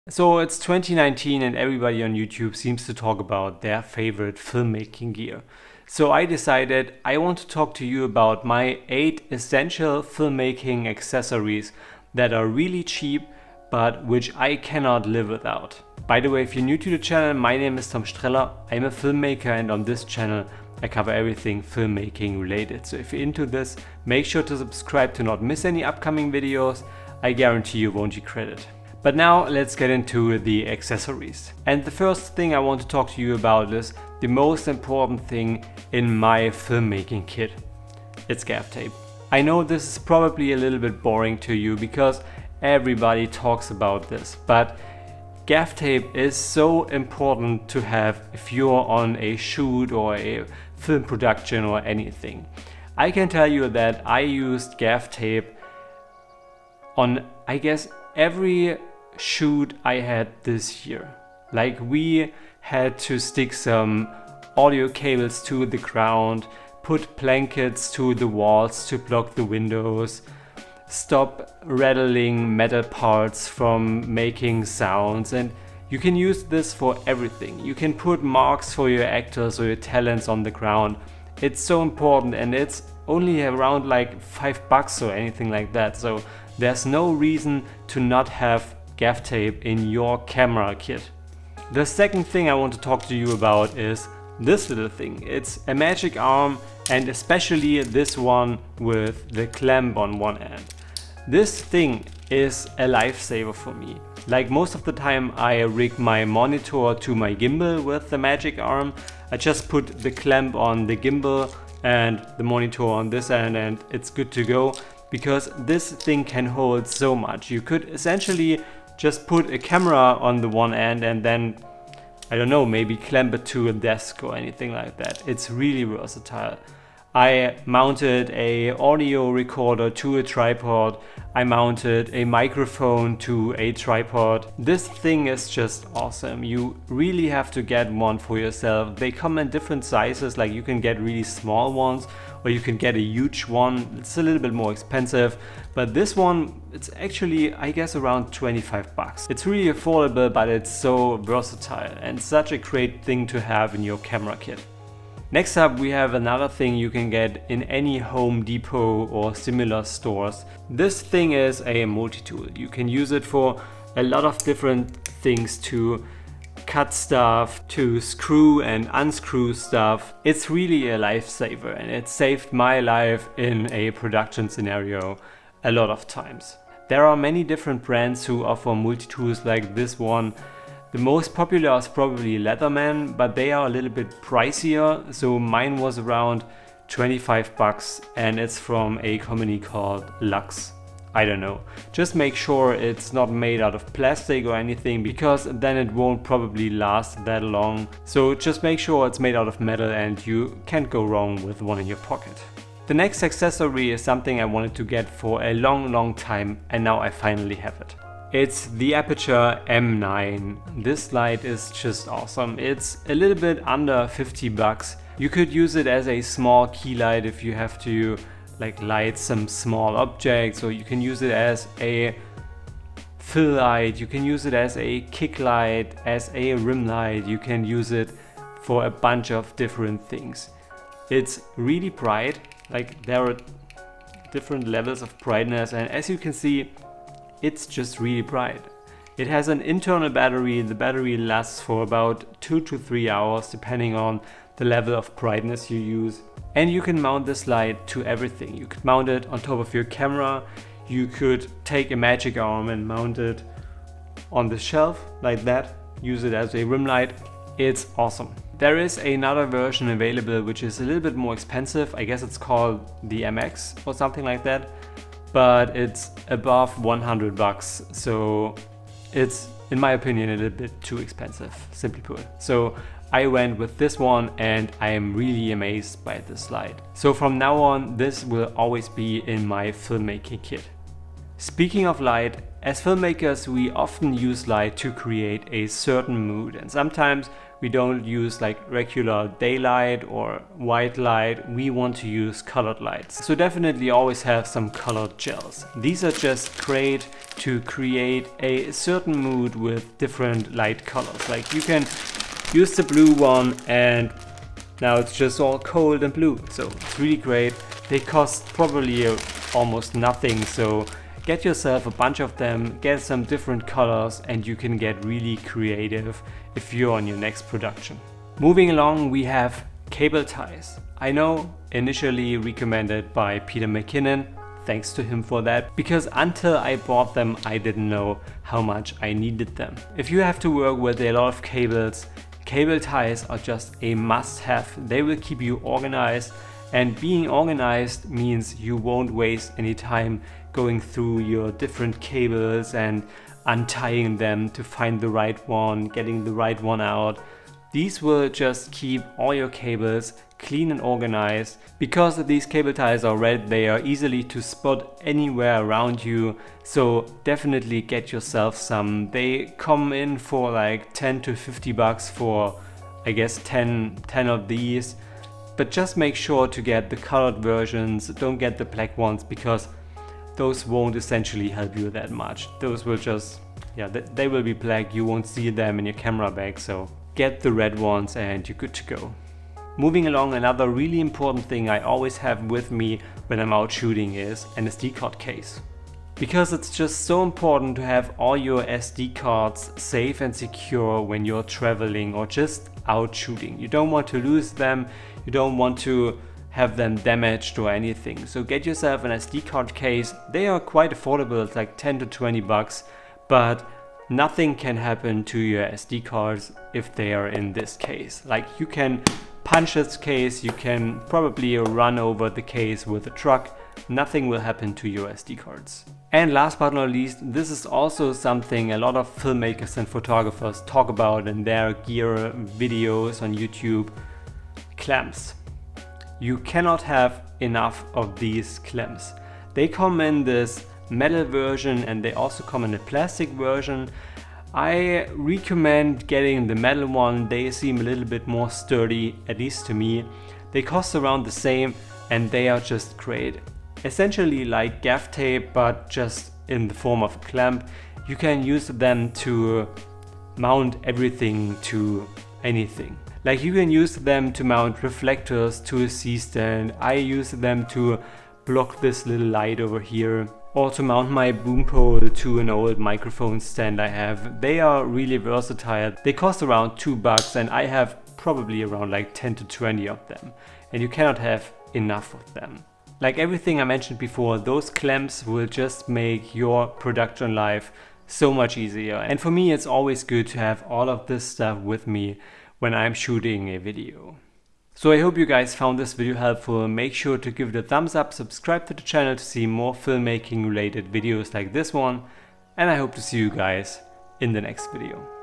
So it's 2019 and everybody on YouTube seems to talk about their favorite filmmaking gear. So I decided I want to talk to you about my 8 essential filmmaking accessories that are really cheap but which I cannot live without. By the way, if you're new to the channel, my name is Tom Streller. I'm a filmmaker and on this channel I cover everything filmmaking related. So if you're into this, make sure to subscribe to not miss any upcoming videos. I guarantee you won't regret it. But now let's get into the accessories. And the first thing I want to talk to you about is the most important thing in my filmmaking kit. It's gaff tape. I know this is probably a little bit boring to you because everybody talks about this, but gaff tape is so important to have if you're on a shoot or a film production or anything. I can tell you that I used gaff tape on, I guess, every shoot I had this year. Like, we had to stick some audio cables to the ground, put blankets to the walls to block the windows, stop rattling metal parts from making sounds, and you can use this for everything. You can put marks for your actors or your talents on the ground. It's so important, and it's only around like $5 or anything like that, so there's no reason to not have gaff tape in your camera kit. The second thing I want to talk to you about is this little thing. It's a magic arm, and especially this one with the clamp on one end. This thing is a lifesaver for me. Like, most of the time I rig my monitor to my gimbal with the magic arm. I just put the clamp on the gimbal and the monitor on this end and it's good to go, because this thing can hold so much. You could essentially just put a camera on the one end and then, I don't know, maybe clamp it to a desk or anything like that. It's really versatile. I mounted a audio recorder to a tripod. I mounted a microphone to a tripod. This thing is just awesome. You really have to get one for yourself. They come in different sizes, like you can get really small ones or you can get a huge one. It's a little bit more expensive, but this one, it's actually, I guess, around $25. It's really affordable, but it's so versatile and such a great thing to have in your camera kit. Next up, we have another thing you can get in any Home Depot or similar stores. This thing is a multi-tool. You can use it for a lot of different things, to cut stuff, to screw and unscrew stuff. It's really a lifesaver, and it saved my life in a production scenario a lot of times. There are many different brands who offer multi-tools like this one. The most popular is probably Leatherman, but they are a little bit pricier, so mine was around $25 and it's from a company called Lux. I don't know. Just make sure it's not made out of plastic or anything, because then it won't probably last that long. So just make sure it's made out of metal and you can't go wrong with one in your pocket. The next accessory is something I wanted to get for a long time, and now I finally have it. It's the APUTURE M9. This light is just awesome. It's a little bit under $50. You could use it as a small key light if you have to like light some small objects, or you can use it as a fill light, you can use it as a kick light, as a rim light, you can use it for a bunch of different things. It's really bright, like there are different levels of brightness, and as you can see, it's just really bright. It has an internal battery. The battery lasts for about 2 to 3 hours depending on the level of brightness you use. And you can mount this light to everything. You could mount it on top of your camera. You could take a magic arm and mount it on the shelf like that. Use it as a rim light. It's awesome. There is another version available which is a little bit more expensive. I guess it's called the MX or something like that. But it's above $100, so it's, in my opinion, a little bit too expensive, simply put. So I went with this one and I am really amazed by this light. So from now on, this will always be in my filmmaking kit. Speaking of light, as filmmakers we often use light to create a certain mood, and sometimes we don't use like regular daylight or white light, we want to use colored lights. So definitely always have some colored gels. These are just great to create a certain mood with different light colors. Like you can use the blue one and now it's just all cold and blue. So it's really great. They cost probably almost nothing, so get yourself a bunch of them, get some different colors, and you can get really creative if you're on your next production. Moving along, we have cable ties. I know, initially recommended by Peter McKinnon, thanks to him for that, because until I bought them I didn't know how much I needed them. If you have to work with a lot of cables, cable ties are just a must-have. They will keep you organized, and being organized means you won't waste any time going through your different cables and untying them to find the right one, getting the right one out. These will just keep all your cables clean and organized. Because these cable ties are red, they are easily to spot anywhere around you, so definitely get yourself some. They come in for like 10 to 50 bucks for I guess 10 of these, but just make sure to get the colored versions. Don't get the black ones because those won't essentially help you that much. Those will just, yeah, they will be black, you won't see them in your camera bag, so get the red ones and you're good to go. Moving along, another really important thing I always have with me when I'm out shooting is an SD card case. Because it's just so important to have all your SD cards safe and secure when you're traveling or just out shooting. You don't want to lose them, you don't want to have them damaged or anything. So get yourself an SD card case. They are quite affordable, it's like 10 to 20 bucks, but nothing can happen to your SD cards if they are in this case. Like you can punch this case, you can probably run over the case with a truck, nothing will happen to your SD cards. And last but not least, this is also something a lot of filmmakers and photographers talk about in their gear videos on YouTube: clamps. You cannot have enough of these clamps. They come in this metal version and they also come in a plastic version. I recommend getting the metal one. They seem a little bit more sturdy, at least to me. They cost around the same and they are just great. Essentially like gaff tape, but just in the form of a clamp. You can use them to mount everything to anything. Like you can use them to mount reflectors to a C-stand. I use them to block this little light over here, or to mount my boom pole to an old microphone stand I have. They are really versatile. They cost around 2 bucks and I have probably around like 10 to 20 of them. And you cannot have enough of them. Like everything I mentioned before, those clamps will just make your production life so much easier. And for me, it's always good to have all of this stuff with me when I'm shooting a video. So I hope you guys found this video helpful. Make sure to give it a thumbs up, subscribe to the channel to see more filmmaking related videos like this one, and I hope to see you guys in the next video.